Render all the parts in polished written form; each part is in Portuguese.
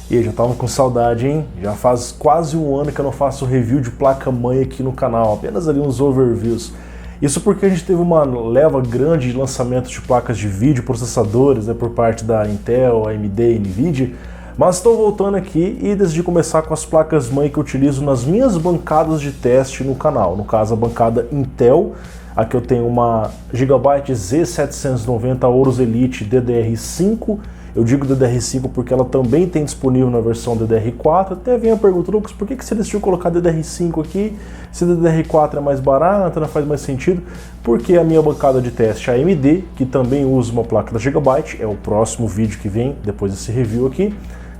E aí, já tava com saudade, hein? Já faz quase um ano que eu não faço review de placa-mãe aqui no canal, apenas ali uns overviews. Isso porque a gente teve uma leva grande de lançamento de placas de vídeo, processadores, por parte da Intel, AMD e Nvidia, mas estou voltando aqui e decidi começar com as placas-mãe que eu utilizo nas minhas bancadas de teste no canal. No caso, a bancada Intel. Aqui eu tenho uma Gigabyte Z790 Aorus Elite DDR5. Eu digo DDR5 porque ela também tem disponível na versão DDR4. Até vem a pergunta, Lucas, por que você decidiu colocar DDR5 aqui? Se DDR4 é mais barata, não faz mais sentido? Porque a minha bancada de teste, a AMD, que também usa uma placa da Gigabyte, é o próximo vídeo que vem depois desse review aqui,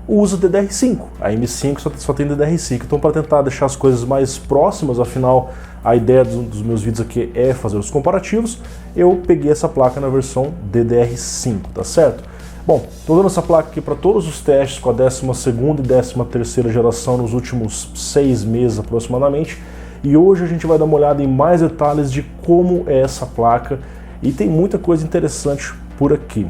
usa DDR5. A M5 só tem DDR5. Então, para tentar deixar as coisas mais próximas, afinal, a ideia dos meus vídeos aqui é fazer os comparativos, eu peguei essa placa na versão DDR5, tá certo? Bom, estou dando essa placa aqui para todos os testes com a 12ª e 13ª geração nos últimos 6 meses aproximadamente, e hoje a gente vai dar uma olhada em mais detalhes de como é essa placa, e tem muita coisa interessante por aqui.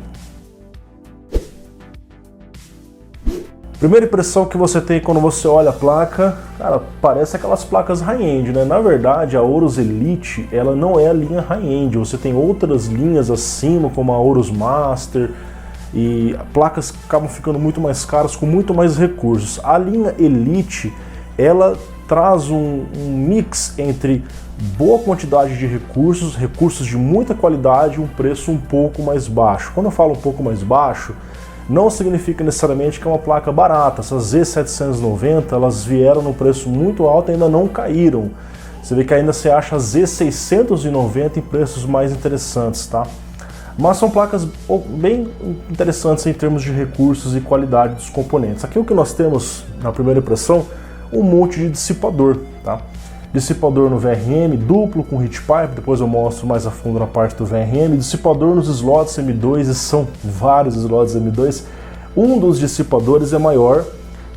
Primeira impressão que você tem quando você olha a placa, cara, parece aquelas placas high-end, né? Na verdade, a Aorus Elite, ela não é a linha high-end, você tem outras linhas acima, como a Aorus Master, e placas acabam ficando muito mais caras, com muito mais recursos. A linha Elite, ela traz um mix entre boa quantidade de recursos, recursos de muita qualidade e um preço um pouco mais baixo. Quando eu falo um pouco mais baixo, não significa necessariamente que é uma placa barata. Essas Z790, elas vieram no preço muito alto e ainda não caíram. Você vê que ainda se acha a Z690 em preços mais interessantes, tá? Mas são placas bem interessantes em termos de recursos e qualidade dos componentes. Aqui o que nós temos, na primeira impressão, um monte de dissipador, tá? Dissipador no VRM, duplo com heat pipe, depois eu mostro mais a fundo na parte do VRM. Dissipador nos slots M2, e são vários slots M2. Um dos dissipadores é maior,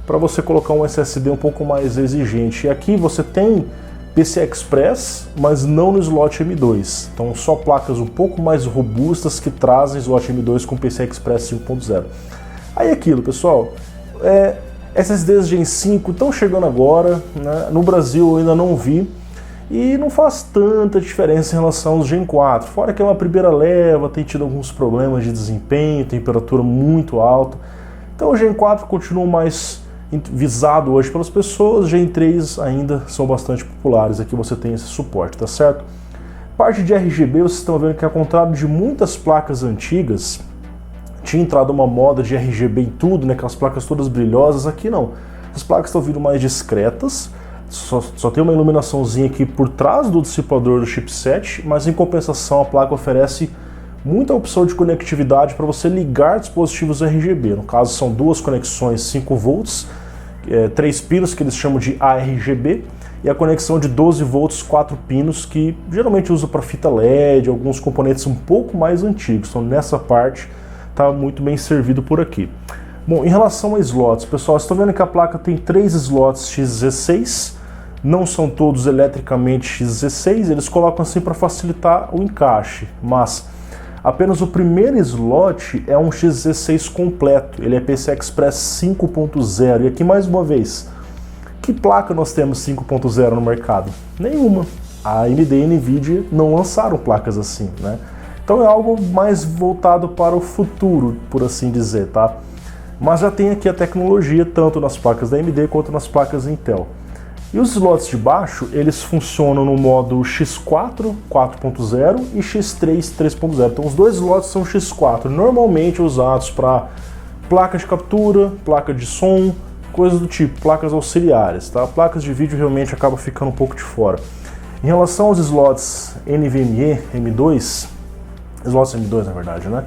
para você colocar um SSD um pouco mais exigente. E aqui você tem PCI Express, mas não no slot M2. Então só placas um pouco mais robustas que trazem slot M2 com PCI Express 5.0. Aí aquilo, pessoal, SSDs Gen 5 estão chegando agora, né? No Brasil eu ainda não vi, e não faz tanta diferença em relação aos Gen 4, fora que é uma primeira leva, tem tido alguns problemas de desempenho, temperatura muito alta, então o Gen 4 continua mais visado hoje pelas pessoas, Gen 3 ainda são bastante populares, aqui você tem esse suporte, tá certo? Parte de RGB, vocês estão vendo que ao contrário de muitas placas antigas, tinha entrado uma moda de RGB em tudo, né, aquelas placas todas brilhosas, aqui não. As placas estão vindo mais discretas, só tem uma iluminaçãozinha aqui por trás do dissipador do chipset, mas em compensação a placa oferece muita opção de conectividade para você ligar dispositivos RGB. No caso são duas conexões 5 volts, 3 pinos que eles chamam de ARGB, e a conexão de 12 volts 4 pinos que geralmente usa para fita LED, alguns componentes um pouco mais antigos. Então nessa parte está muito bem servido por aqui. Bom, em relação a slots, pessoal, vocês estão vendo que a placa tem 3 slots XZ6, não são todos eletricamente XZ6, eles colocam assim para facilitar o encaixe, mas apenas o primeiro slot é um XZ6 completo, ele é PCI Express 5.0, e aqui mais uma vez, que placa nós temos 5.0 no mercado? Nenhuma. A AMD e a Nvidia não lançaram placas assim, né? Então é algo mais voltado para o futuro, por assim dizer, tá? Mas já tem aqui a tecnologia tanto nas placas da AMD quanto nas placas Intel. E os slots de baixo, eles funcionam no modo X4 4.0 e X3 3.0. Então os dois slots são X4, normalmente usados para placa de captura, placa de som, coisas do tipo, placas auxiliares, tá? Placas de vídeo realmente acabam ficando um pouco de fora. Em relação aos slots NVMe M2, slots M2 na verdade, né?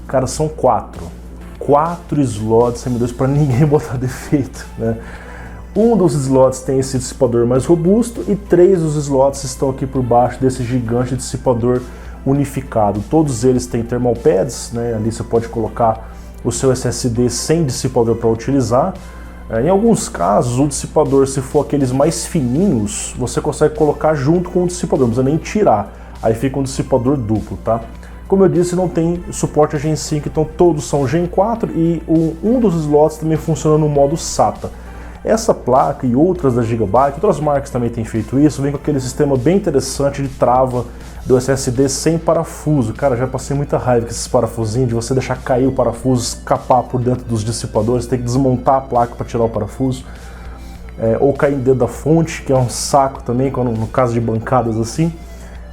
Cara, são 4 slots M2 para ninguém botar defeito, né? Um dos slots tem esse dissipador mais robusto e 3 dos slots estão aqui por baixo desse gigante dissipador unificado. Todos eles têm thermal pads, né? Ali você pode colocar o seu SSD sem dissipador para utilizar. Em alguns casos, o dissipador, se for aqueles mais fininhos, você consegue colocar junto com o dissipador, não precisa nem tirar. Aí fica um dissipador duplo, tá? Como eu disse, não tem suporte a Gen 5, então todos são Gen 4 e um dos slots também funciona no modo SATA. Essa placa e outras da Gigabyte, outras marcas também têm feito isso, vem com aquele sistema bem interessante de trava do SSD sem parafuso. Cara, já passei muita raiva com esses parafusinhos, de você deixar cair o parafuso, escapar por dentro dos dissipadores, ter que desmontar a placa para tirar o parafuso. Ou cair dentro da fonte, que é um saco também, no caso de bancadas assim.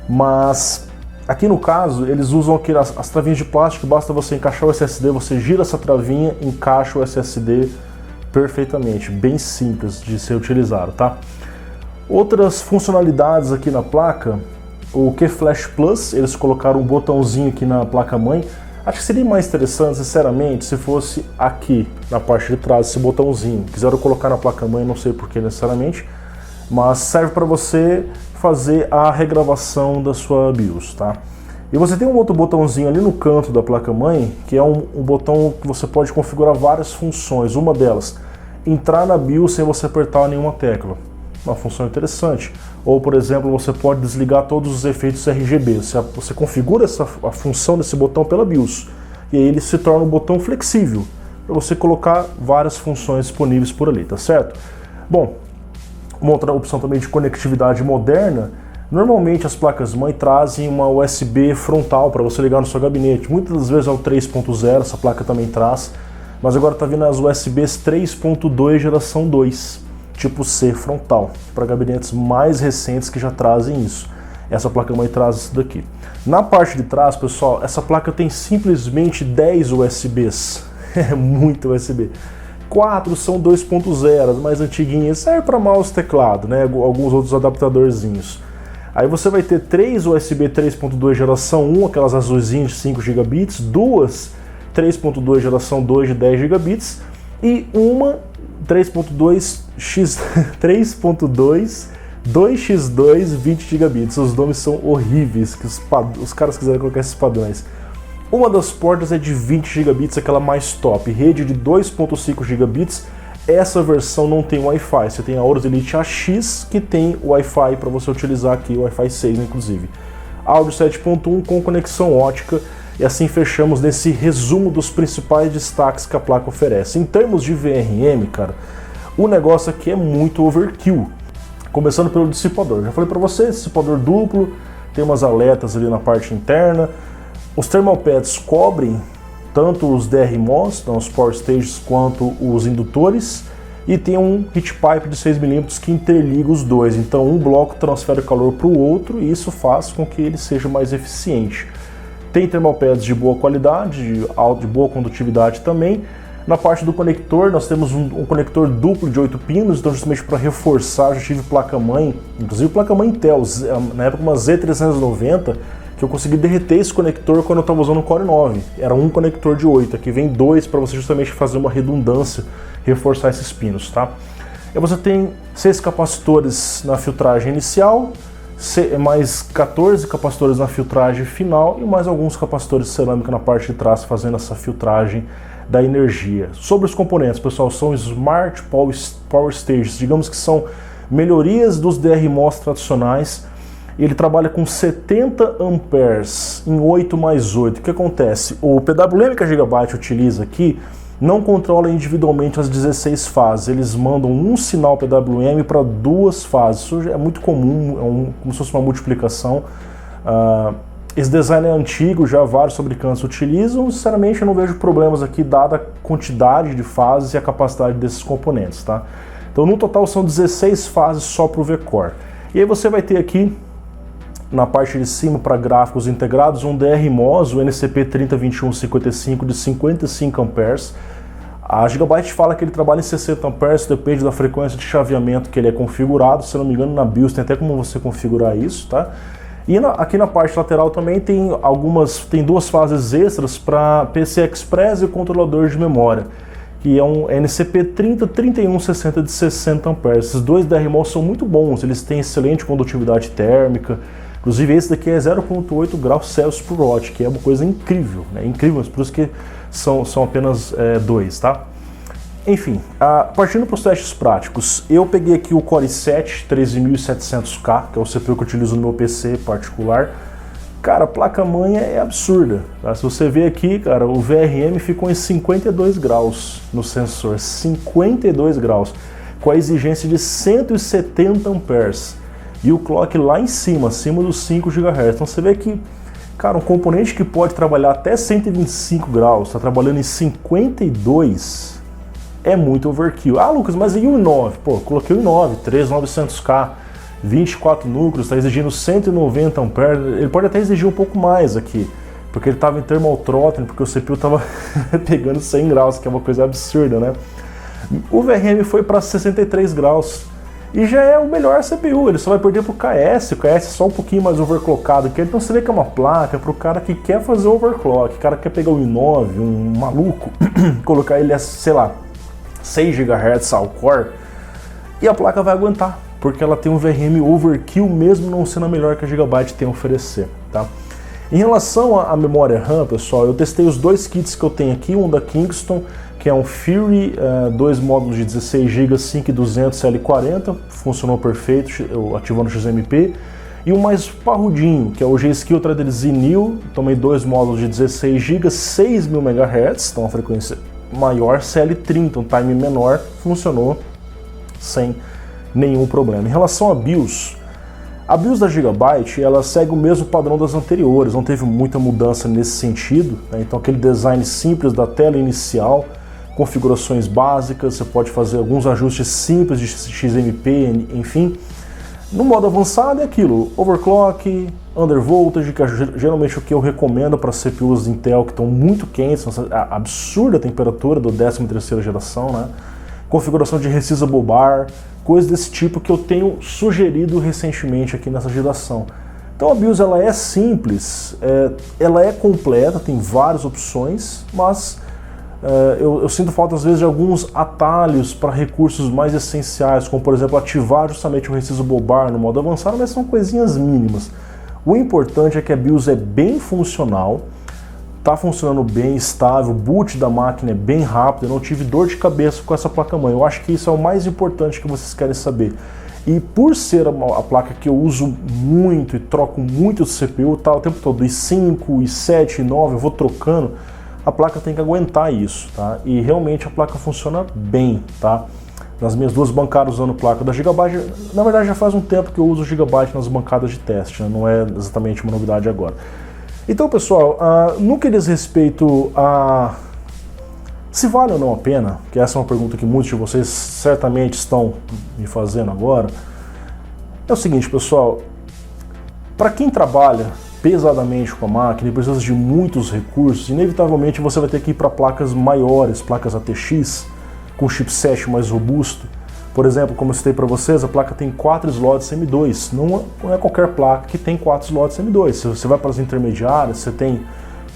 Mas aqui no caso, eles usam as travinhas de plástico, basta você encaixar o SSD, você gira essa travinha, encaixa o SSD perfeitamente, bem simples de ser utilizado, tá? Outras funcionalidades aqui na placa, o QFlash Plus, eles colocaram um botãozinho aqui na placa-mãe. Acho que seria mais interessante, sinceramente, se fosse aqui na parte de trás, esse botãozinho. Quiseram colocar na placa-mãe, não sei porquê necessariamente, mas serve para você fazer a regravação da sua BIOS, tá? E você tem um outro botãozinho ali no canto da placa-mãe, que é um botão que você pode configurar várias funções. Uma delas, entrar na BIOS sem você apertar nenhuma tecla. Uma função interessante. Ou, por exemplo, você pode desligar todos os efeitos RGB. Você configura a função desse botão pela BIOS. E aí ele se torna um botão flexível, para você colocar várias funções disponíveis por ali, tá certo? Bom, uma outra opção também de conectividade moderna. Normalmente as placas-mãe trazem uma USB frontal para você ligar no seu gabinete. Muitas das vezes é o 3.0, essa placa também traz. Mas agora está vindo as USBs 3.2 geração 2, tipo C frontal, para gabinetes mais recentes que já trazem isso. Essa placa-mãe traz isso daqui. Na parte de trás, pessoal, essa placa tem simplesmente 10 USBs. É muito USB. 4 são 2.0, as mais antiguinhas, serve para mouse e teclado, né? Alguns outros adaptadorzinhos. Aí você vai ter 3 USB 3.2 geração 1, aquelas azulzinhas de 5 GB, duas 3.2 geração 2 de 10 GB e uma 3.2 2x2 20 GB. Os nomes são horríveis, que os caras quiserem colocar esses padrões. Uma das portas é de 20 GB, aquela mais top, rede de 2.5 GB. Essa versão não tem Wi-Fi, você tem a Aorus Elite AX, que tem Wi-Fi para você utilizar aqui, Wi-Fi 6 inclusive. Áudio 7.1 com conexão ótica, e assim fechamos nesse resumo dos principais destaques que a placa oferece. Em termos de VRM, cara, o negócio aqui é muito overkill. Começando pelo dissipador. Já falei para você, dissipador duplo, tem umas aletas ali na parte interna. Os thermal pads cobrem tanto os DRMOS, então os Power Stages, quanto os indutores, e tem um heat pipe de 6 mm que interliga os dois. Então um bloco transfere calor para o outro e isso faz com que ele seja mais eficiente. Tem thermal pads de boa qualidade, de boa condutividade também. Na parte do conector, nós temos um conector duplo de 8 pinos, então justamente para reforçar, já tive placa-mãe, inclusive placa-mãe Intel, na época uma Z390, que eu consegui derreter esse conector quando eu estava usando o Core 9. Era um conector de 8, aqui vem 2 para você justamente fazer uma redundância, reforçar esses pinos, tá? E você tem 6 capacitores na filtragem inicial, mais 14 capacitores na filtragem final e mais alguns capacitores de cerâmica na parte de trás fazendo essa filtragem da energia. Sobre os componentes, pessoal, são Smart Power Stages, digamos que são melhorias dos DRMOS tradicionais. Ele trabalha com 70 amperes em 8+8. O que acontece? O PWM que a Gigabyte utiliza aqui não controla individualmente as 16 fases. Eles mandam um sinal PWM para 2 fases. Isso é muito comum, como se fosse uma multiplicação. Esse design é antigo, já vários fabricantes utilizam. Sinceramente, eu não vejo problemas aqui, dada a quantidade de fases e a capacidade desses componentes, tá? Então, no total, são 16 fases só para o V-Core. E aí você vai ter aqui, na parte de cima, para gráficos integrados, um DRMOS, o NCP302155 de 55 amperes. A Gigabyte fala que ele trabalha em 60 amperes, depende da frequência de chaveamento que ele é configurado. Se eu não me engano, na BIOS tem até como você configurar isso, tá? E aqui na parte lateral também tem duas fases extras para PCI Express e o controlador de memória, que é um NCP303160 de 60 amperes. Esses dois DRMOS são muito bons, eles têm excelente condutividade térmica. Inclusive esse daqui é 0,8 graus Celsius por watt, que é uma coisa incrível, né? Incrível, mas por isso que são apenas 2, tá? Enfim, partindo para os testes práticos, eu peguei aqui o Core i7 13700K, que é o CPU que eu utilizo no meu PC particular. Cara, a placa-mãe é absurda, tá? Se você ver aqui, cara, o VRM ficou em 52 graus no sensor, 52 graus, com a exigência de 170 amperes. E o clock lá em cima, acima dos 5 GHz. Então você vê que, cara, um componente que pode trabalhar até 125 graus, está trabalhando em 52, é muito overkill. Ah, Lucas, mas e o i9? Pô, coloquei o i9, 3900K, 24 núcleos, está exigindo 190 amperes, ele pode até exigir um pouco mais aqui, porque ele estava em thermal throttling, porque o CPU estava pegando 100 graus, que é uma coisa absurda, né? O VRM foi para 63 graus, e já é o melhor CPU, ele só vai perder para o KS é só um pouquinho mais overclockado que ele, então você vê que é uma placa para o cara que quer fazer overclock, o cara quer pegar o i9, um maluco, colocar ele a, sei lá, 6 GHz ao core, e a placa vai aguentar, porque ela tem um VRM overkill mesmo não sendo a melhor que a Gigabyte tem a oferecer, tá? Em relação à memória RAM, pessoal, eu testei os dois kits que eu tenho aqui, um da Kingston, que é um Fury, dois módulos de 16 GB, 5200 L40, funcionou perfeito, ativando o XMP, e o mais parrudinho, que é o G-Skill Threaded Z-Neo, também dois módulos de 16 GB, 6000 MHz, então uma frequência maior, CL30, um time menor, funcionou sem nenhum problema. Em relação a BIOS da Gigabyte, ela segue o mesmo padrão das anteriores, não teve muita mudança nesse sentido, né? Então aquele design simples da tela inicial, configurações básicas, você pode fazer alguns ajustes simples de XMP, enfim. No modo avançado é aquilo, overclock, undervoltage, que é geralmente o que eu recomendo para CPUs Intel que estão muito quentes, a absurda temperatura do 13ª geração, né? Configuração de Resizable Bar, coisas desse tipo que eu tenho sugerido recentemente aqui nessa geração. Então a BIOS ela é simples, ela é completa, tem várias opções, mas eu sinto falta às vezes de alguns atalhos para recursos mais essenciais, como por exemplo ativar justamente o Resizable Bar no modo avançado, mas são coisinhas mínimas. O importante é que a BIOS é bem funcional, está funcionando bem, estável, o boot da máquina é bem rápido, eu não tive dor de cabeça com essa placa-mãe. Eu acho que isso é o mais importante que vocês querem saber. E por ser a placa que eu uso muito e troco muito de CPU, tá o tempo todo, i5, i7, i9, eu vou trocando, a placa tem que aguentar isso, tá? E realmente a placa funciona bem, tá? Nas minhas duas bancadas usando placa da Gigabyte, na verdade já faz um tempo que eu uso Gigabyte nas bancadas de teste, né? Não é exatamente uma novidade agora. Então, pessoal, no que diz respeito a se vale ou não a pena, que essa é uma pergunta que muitos de vocês certamente estão me fazendo agora, é o seguinte, pessoal, para quem trabalha pesadamente com a máquina e precisa de muitos recursos, inevitavelmente você vai ter que ir para placas maiores, placas ATX, com chipset mais robusto. Por exemplo, como eu citei para vocês, a placa tem 4 slots M2, não é qualquer placa que tem 4 slots M2. Se você vai para as intermediárias, você tem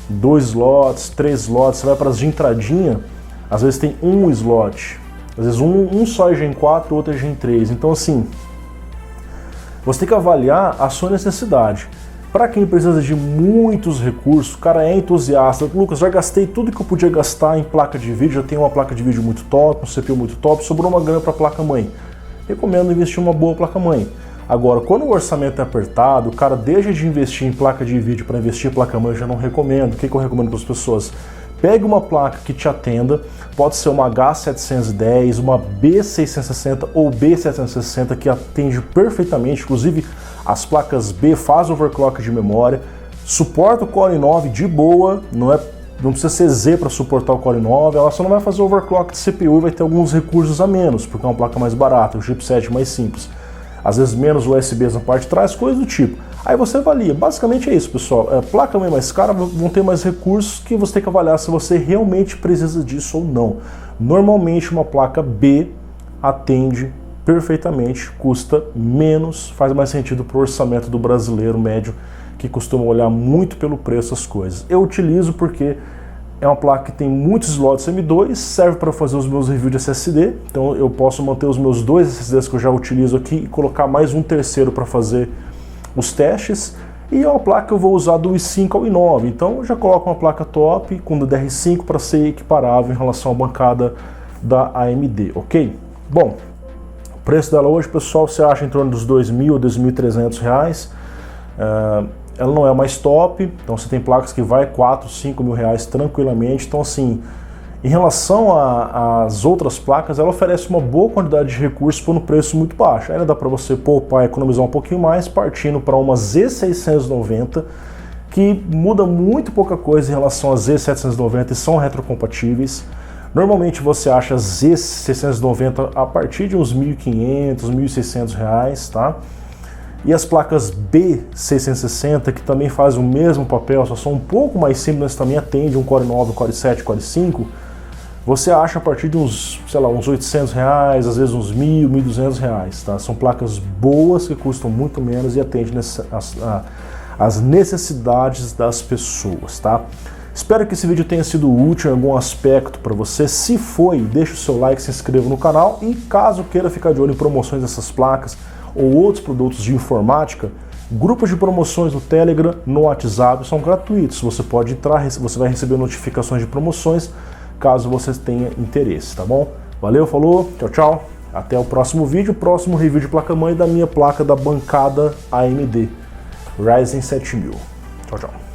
2 slots, 3 slots, você vai para as de entradinha, às vezes tem um slot, às vezes um só é Gen 4, outro é Gen 3. Então assim, você tem que avaliar a sua necessidade. Para quem precisa de muitos recursos, o cara é entusiasta, Lucas, já gastei tudo que eu podia gastar em placa de vídeo, já tenho uma placa de vídeo muito top, um CPU muito top, sobrou uma grana para a placa-mãe. Recomendo investir em uma boa placa-mãe. Agora, quando o orçamento é apertado, o cara deixa de investir em placa de vídeo para investir em placa-mãe, eu já não recomendo. O que eu recomendo para as pessoas? Pegue uma placa que te atenda, pode ser uma H710, uma B660 ou B760 que atende perfeitamente, inclusive as placas B fazem overclock de memória, suporta o Core i9 de boa, não precisa ser Z para suportar o Core i9, ela só não vai fazer overclock de CPU e vai ter alguns recursos a menos, porque é uma placa mais barata, um chipset mais simples. Às vezes menos USBs na parte de trás, coisas do tipo. Aí você avalia. Basicamente é isso, pessoal. Placa-mãe mais cara vão ter mais recursos que você tem que avaliar se você realmente precisa disso ou não. Normalmente uma placa B atende perfeitamente, custa menos, faz mais sentido para o orçamento do brasileiro médio, que costuma olhar muito pelo preço as coisas. Eu utilizo porque é uma placa que tem muitos slots M2, serve para fazer os meus reviews de SSD, então eu posso manter os meus 2 SSDs que eu já utilizo aqui e colocar mais um terceiro para fazer os testes, e é uma placa que eu vou usar do i5 ao i9, então eu já coloco uma placa top com DDR5 para ser equiparável em relação à bancada da AMD, ok? Bom, o preço dela hoje, pessoal, você acha em torno dos R$2.000 a R$2.300. ela não é mais top, então você tem placas que vai 4, 5 mil reais tranquilamente, então assim, em relação às outras placas, ela oferece uma boa quantidade de recursos por um preço muito baixo. Ainda dá para você poupar e economizar um pouquinho mais, partindo para uma Z690, que muda muito pouca coisa em relação a Z790 e são retrocompatíveis. Normalmente você acha Z690 a partir de uns R$ 1.500, R$ 1.600, tá? E as placas B660, que também fazem o mesmo papel, só são um pouco mais simples, mas também atendem um Core 9, Core 7, Core 5, você acha a partir de uns, sei lá, uns R$ 800, às vezes uns R$ 1.000, R$ 1.200, tá? São placas boas que custam muito menos e atendem as necessidades das pessoas, tá? Espero que esse vídeo tenha sido útil em algum aspecto para você. Se foi, deixa o seu like, se inscreva no canal e caso queira ficar de olho em promoções dessas placas ou outros produtos de informática, grupos de promoções no Telegram, no WhatsApp são gratuitos. Você pode entrar, você vai receber notificações de promoções caso você tenha interesse, tá bom? Valeu, falou, tchau, tchau. Até o próximo vídeo, próximo review de placa-mãe da minha placa da bancada AMD Ryzen 7000. Tchau, tchau.